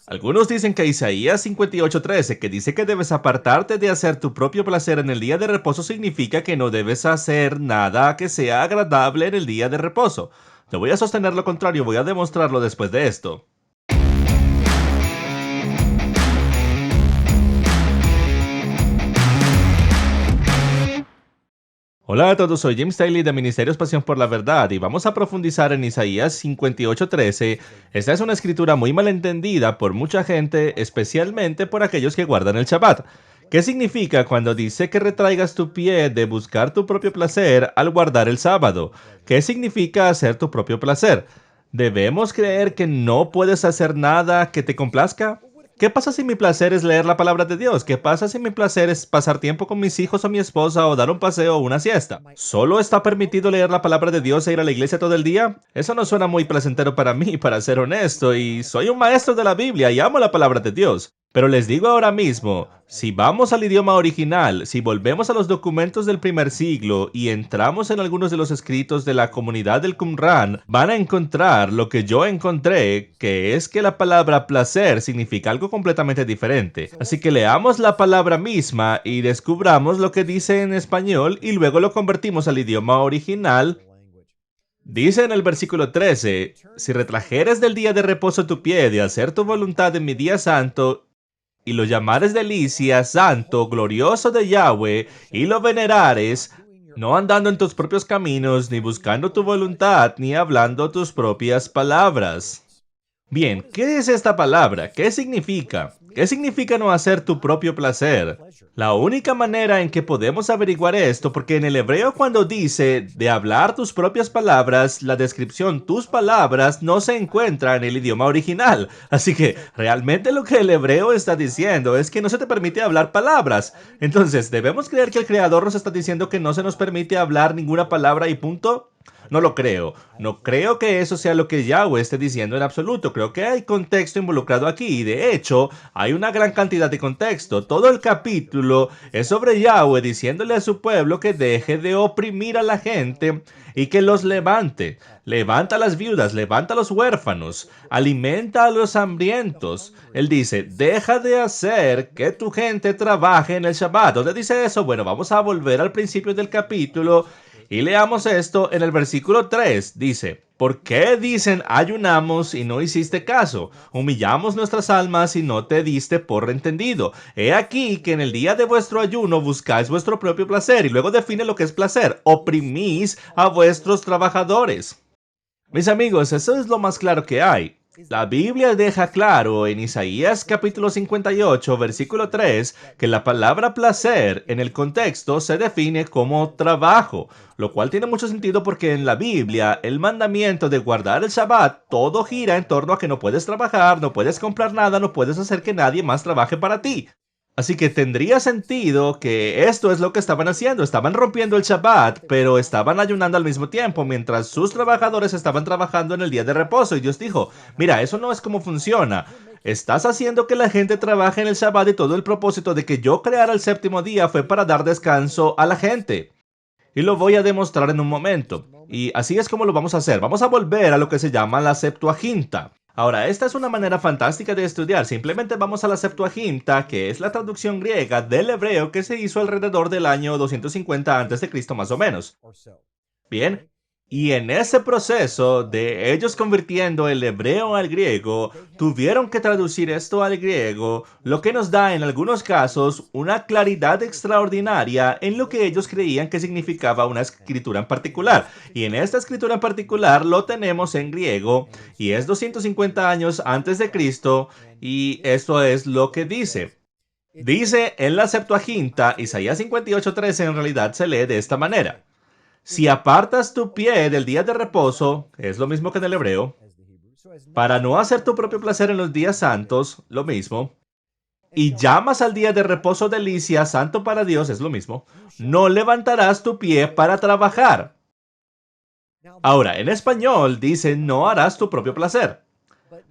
Algunos dicen que Isaías 58:13, que dice que debes apartarte de hacer tu propio placer en el día de reposo, significa que no debes hacer nada que sea agradable en el día de reposo. Te voy a sostener lo contrario, voy a demostrarlo después de esto. Hola a todos, soy James Daly de Ministerios Pasión por la Verdad y vamos a profundizar en Isaías 58:13. Esta es una escritura muy malentendida por mucha gente, especialmente por aquellos que guardan el Shabbat. ¿Qué significa cuando dice que retraigas tu pie de buscar tu propio placer al guardar el sábado? ¿Qué significa hacer tu propio placer? ¿Debemos creer que no puedes hacer nada que te complazca? ¿Qué pasa si mi placer es leer la palabra de Dios? ¿Qué pasa si mi placer es pasar tiempo con mis hijos o mi esposa o dar un paseo o una siesta? ¿Solo está permitido leer la palabra de Dios e ir a la iglesia todo el día? Eso no suena muy placentero para mí, para ser honesto, y soy un maestro de la Biblia y amo la palabra de Dios. Pero les digo ahora mismo, si vamos al idioma original, si volvemos a los documentos del primer siglo y entramos en algunos de los escritos de la comunidad del Qumran, van a encontrar lo que yo encontré, que es que la palabra placer significa algo completamente diferente. Así que leamos la palabra misma y descubramos lo que dice en español y luego lo convertimos al idioma original. Dice en el versículo 13, si retrajeres del día de reposo tu pie de hacer tu voluntad en mi día santo, y lo llamares delicia, santo, glorioso de Yahweh, y lo venerares, no andando en tus propios caminos, ni buscando tu voluntad, ni hablando tus propias palabras. Bien, ¿qué es esta palabra? ¿Qué significa? ¿Qué significa no hacer tu propio placer? La única manera en que podemos averiguar esto, porque en el hebreo cuando dice de hablar tus propias palabras, la descripción tus palabras no se encuentra en el idioma original. Así que realmente lo que el hebreo está diciendo es que no se te permite hablar palabras. Entonces, ¿debemos creer que el Creador nos está diciendo que no se nos permite hablar ninguna palabra y punto? No lo creo. No creo que eso sea lo que Yahweh esté diciendo en absoluto. Creo que hay contexto involucrado aquí. Y de hecho, hay una gran cantidad de contexto. Todo el capítulo es sobre Yahweh diciéndole a su pueblo que deje de oprimir a la gente y que los levante. Levanta a las viudas, levanta a los huérfanos, alimenta a los hambrientos. Él dice, deja de hacer que tu gente trabaje en el Shabbat. ¿Dónde dice eso? Bueno, vamos a volver al principio del capítulo y leamos esto en el versículo 3. Dice, ¿por qué dicen ayunamos y no hiciste caso? Humillamos nuestras almas y no te diste por entendido. He aquí que en el día de vuestro ayuno buscáis vuestro propio placer. Y luego define lo que es placer. Oprimís a vuestros trabajadores. Mis amigos, eso es lo más claro que hay. La Biblia deja claro en Isaías capítulo 58, versículo 3, que la palabra placer en el contexto se define como trabajo, lo cual tiene mucho sentido porque en la Biblia el mandamiento de guardar el Shabbat todo gira en torno a que no puedes trabajar, no puedes comprar nada, no puedes hacer que nadie más trabaje para ti. Así que tendría sentido que esto es lo que estaban haciendo. Estaban rompiendo el Shabbat, pero estaban ayunando al mismo tiempo, mientras sus trabajadores estaban trabajando en el día de reposo. Y Dios dijo, mira, eso no es como funciona. Estás haciendo que la gente trabaje en el Shabbat y todo el propósito de que yo creara el séptimo día fue para dar descanso a la gente. Y lo voy a demostrar en un momento. Y así es como lo vamos a hacer. Vamos a volver a lo que se llama la Septuaginta. Ahora, esta es una manera fantástica de estudiar. Simplemente vamos a la Septuaginta, que es la traducción griega del hebreo que se hizo alrededor del año 250 a.C. más o menos. Bien, y en ese proceso de ellos convirtiendo el hebreo al griego, tuvieron que traducir esto al griego, lo que nos da en algunos casos una claridad extraordinaria en lo que ellos creían que significaba una escritura en particular. Y en esta escritura en particular lo tenemos en griego y es 250 años antes de Cristo y esto es lo que dice. Dice en la Septuaginta, Isaías 58:13 en realidad se lee de esta manera. Si apartas tu pie del día de reposo, es lo mismo que en el hebreo, para no hacer tu propio placer en los días santos, lo mismo, y llamas al día de reposo delicia, santo para Dios, es lo mismo, no levantarás tu pie para trabajar. Ahora, en español dice no harás tu propio placer.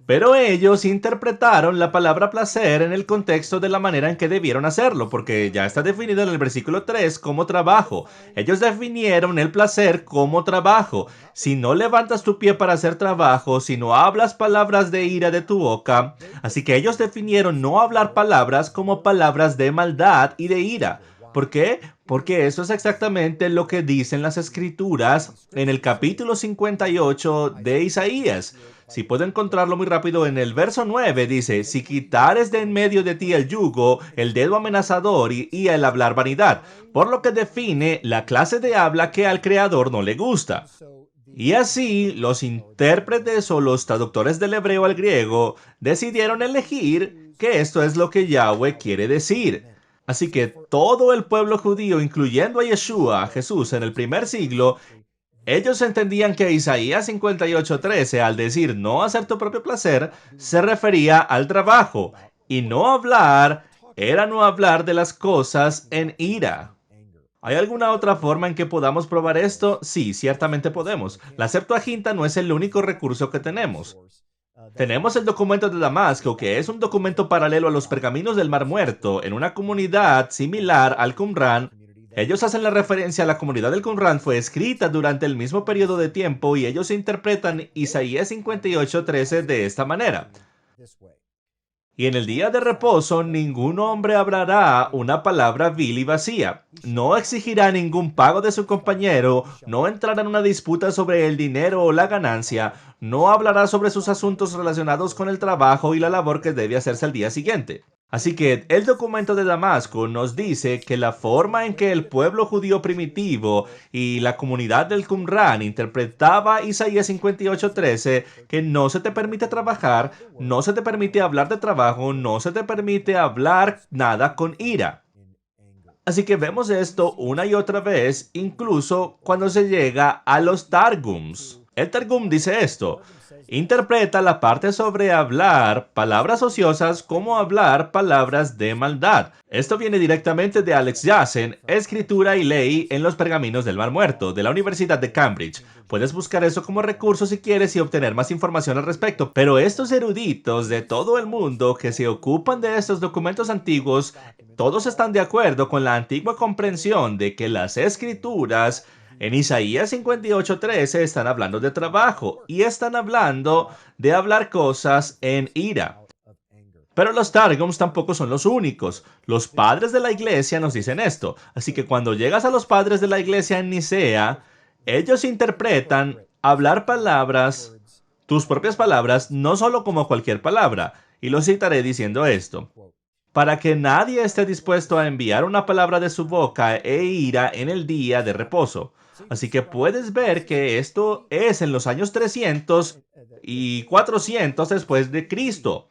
Pero ellos interpretaron la palabra placer en el contexto de la manera en que debieron hacerlo, porque ya está definido en el versículo 3 como trabajo. Ellos definieron el placer como trabajo. Si no levantas tu pie para hacer trabajo, si no hablas palabras de ira de tu boca, así que ellos definieron no hablar palabras como palabras de maldad y de ira. ¿Por qué? Porque eso es exactamente lo que dicen las escrituras en el capítulo 58 de Isaías. Si puedo encontrarlo muy rápido, en el verso 9 dice: si quitares de en medio de ti el yugo, el dedo amenazador y el hablar vanidad, por lo que define la clase de habla que al Creador no le gusta. Y así, los intérpretes o los traductores del hebreo al griego decidieron elegir que esto es lo que Yahweh quiere decir. Así que todo el pueblo judío, incluyendo a Yeshua, a Jesús, en el primer siglo, ellos entendían que Isaías 58:13, al decir no hacer tu propio placer, se refería al trabajo, y no hablar era no hablar de las cosas en ira. ¿Hay alguna otra forma en que podamos probar esto? Sí, ciertamente podemos. La Septuaginta no es el único recurso que tenemos. Tenemos el documento de Damasco, que es un documento paralelo a los pergaminos del Mar Muerto, en una comunidad similar al Qumran. Ellos hacen la referencia a la comunidad del Qumran, fue escrita durante el mismo periodo de tiempo y ellos interpretan Isaías 58:13 de esta manera. Y en el día de reposo ningún hombre hablará una palabra vil y vacía. No exigirá ningún pago de su compañero, no entrará en una disputa sobre el dinero o la ganancia, no hablará sobre sus asuntos relacionados con el trabajo y la labor que debe hacerse al día siguiente. Así que el documento de Damasco nos dice que la forma en que el pueblo judío primitivo y la comunidad del Qumran interpretaba Isaías 58:13, que no se te permite trabajar, no se te permite hablar de trabajo, no se te permite hablar nada con ira. Así que vemos esto una y otra vez, incluso cuando se llega a los Targums. El Targum dice esto: interpreta la parte sobre hablar palabras ociosas como hablar palabras de maldad. Esto viene directamente de Alex Yassen, Escritura y Ley en los Pergaminos del Mar Muerto, de la Universidad de Cambridge. Puedes buscar eso como recurso si quieres y obtener más información al respecto, pero estos eruditos de todo el mundo que se ocupan de estos documentos antiguos, todos están de acuerdo con la antigua comprensión de que las escrituras en Isaías 58:13 están hablando de trabajo y están hablando de hablar cosas en ira. Pero los Targums tampoco son los únicos. Los padres de la iglesia nos dicen esto. Así que cuando llegas a los padres de la iglesia en Nicea, ellos interpretan hablar palabras, tus propias palabras, no solo como cualquier palabra. Y lo citaré diciendo esto: para que nadie esté dispuesto a enviar una palabra de su boca e ira en el día de reposo. Así que puedes ver que esto es en los años 300 y 400 después de Cristo.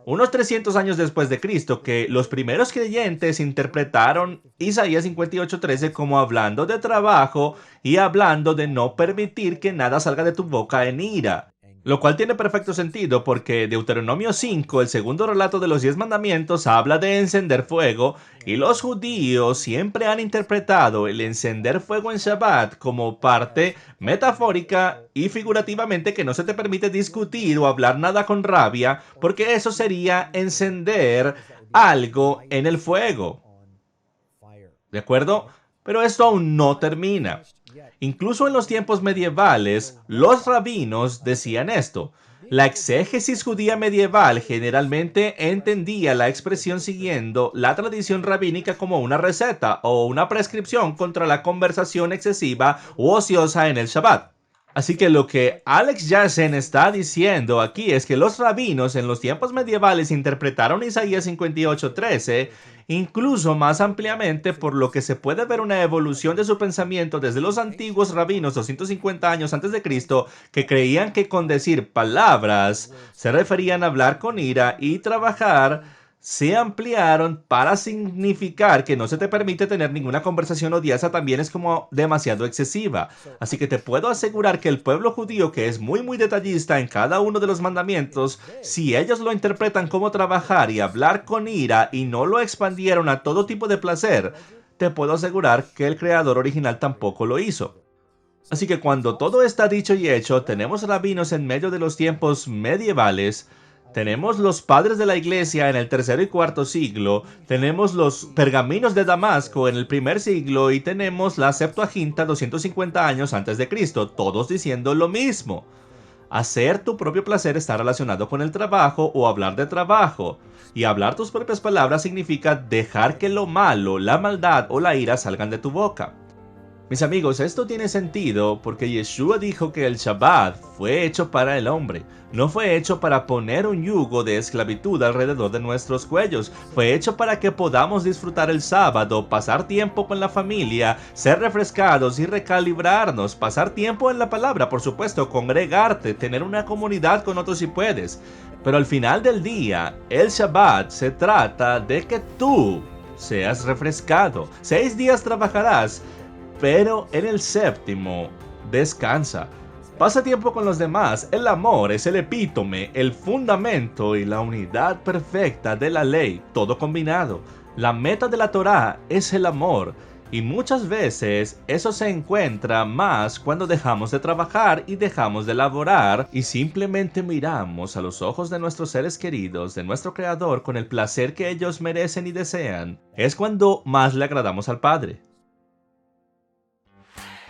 Unos 300 años después de Cristo, que los primeros creyentes interpretaron Isaías 58:13 como hablando de trabajo y hablando de no permitir que nada salga de tu boca en ira. Lo cual tiene perfecto sentido porque Deuteronomio 5, el segundo relato de los 10 mandamientos, habla de encender fuego, y los judíos siempre han interpretado el encender fuego en Shabbat como parte metafórica y figurativamente que no se te permite discutir o hablar nada con rabia, porque eso sería encender algo en el fuego. ¿De acuerdo? Pero esto aún no termina. Incluso en los tiempos medievales, los rabinos decían esto. La exégesis judía medieval generalmente entendía la expresión siguiendo la tradición rabínica como una receta o una prescripción contra la conversación excesiva u ociosa en el Shabbat. Así que lo que Alex Yassen está diciendo aquí es que los rabinos en los tiempos medievales interpretaron Isaías 58:13 incluso más ampliamente, por lo que se puede ver una evolución de su pensamiento desde los antiguos rabinos 250 años antes de Cristo, que creían que con decir palabras se referían a hablar con ira y trabajar, se ampliaron para significar que no se te permite tener ninguna conversación odiosa, también es como demasiado excesiva. Así que te puedo asegurar que el pueblo judío, que es muy detallista en cada uno de los mandamientos, si ellos lo interpretan como trabajar y hablar con ira y no lo expandieron a todo tipo de placer, te puedo asegurar que el creador original tampoco lo hizo. Así que cuando todo está dicho y hecho, tenemos rabinos en medio de los tiempos medievales, tenemos los padres de la iglesia en el tercero y cuarto siglo, tenemos los pergaminos de Damasco en el primer siglo y tenemos la Septuaginta 250 años antes de Cristo, todos diciendo lo mismo. Hacer tu propio placer está relacionado con el trabajo o hablar de trabajo. Y hablar tus propias palabras significa dejar que lo malo, la maldad o la ira salgan de tu boca. Mis amigos, esto tiene sentido porque Yeshua dijo que el Shabbat fue hecho para el hombre, no fue hecho para poner un yugo de esclavitud alrededor de nuestros cuellos, fue hecho para que podamos disfrutar el sábado, pasar tiempo con la familia, ser refrescados y recalibrarnos, pasar tiempo en la palabra, por supuesto, congregarte, tener una comunidad con otros si puedes. Pero al final del día, el Shabbat se trata de que tú seas refrescado. 6 días trabajarás, pero en el séptimo, descansa. Pasa tiempo con los demás. El amor es el epítome, el fundamento y la unidad perfecta de la ley, todo combinado. La meta de la Torá es el amor. Y muchas veces eso se encuentra más cuando dejamos de trabajar y dejamos de laborar y simplemente miramos a los ojos de nuestros seres queridos, de nuestro Creador, con el placer que ellos merecen y desean. Es cuando más le agradamos al Padre.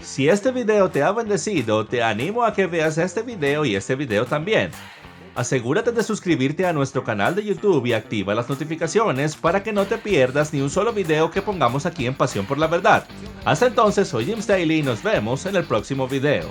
Si este video te ha bendecido, te animo a que veas este video y este video también. Asegúrate de suscribirte a nuestro canal de YouTube y activa las notificaciones para que no te pierdas ni un solo video que pongamos aquí en Pasión por la Verdad. Hasta entonces, soy Jim Staley y nos vemos en el próximo video.